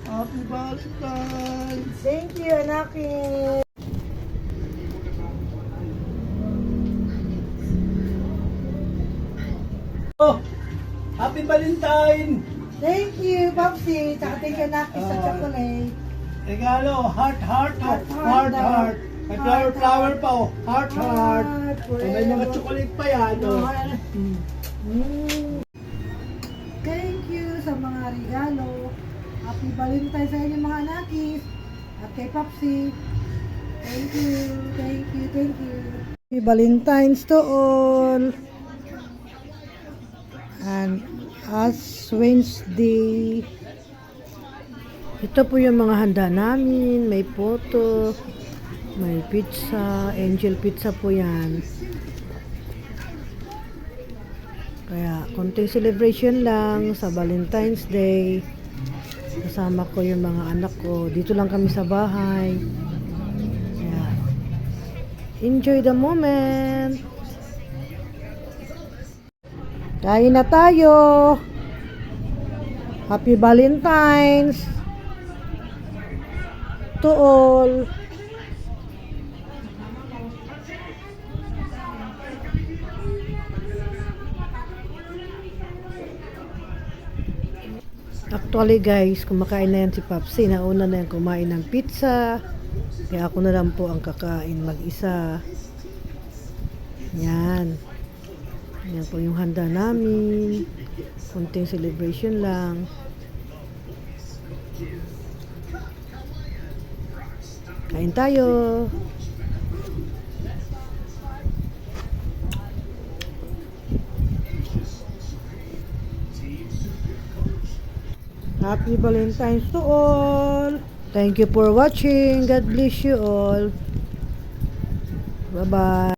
Happy Valentine's! Thank you, Anakin. Oh! Happy Valentine! Thank you, Popsi. Tsaka thank you, Anakin, sa chocolate. Regalo, heart, heart, Heart, heart, heart, heart. May flower, heart, flower pa oh. Heart, heart. Heart, Oh, may mga chocolate pa yan oh. Thank you sa mga regalo. Happy Valentine's sa inyo mga Anakis. At kay Popsi. Thank you, thank you, thank you. Happy Valentine's to all. And as Wednesday. Ito po yung mga handa namin. May photo. May pizza. Angel pizza po yan. Kaya konting celebration lang sa Valentine's Day. Kasama ko yung mga anak ko. Dito lang kami sa bahay. Kaya enjoy the moment. Kain na tayo. Happy Valentine's to all. Actually guys, kumakain na yan si Popsi. Nauna na yan kumain ng pizza. Kaya ako na lang po ang kakain mag-isa. Yan. Yan po yung handa namin. Kunting celebration lang. Kain tayo. Happy Valentine's to all. Thank you for watching. God bless you all. Bye-bye.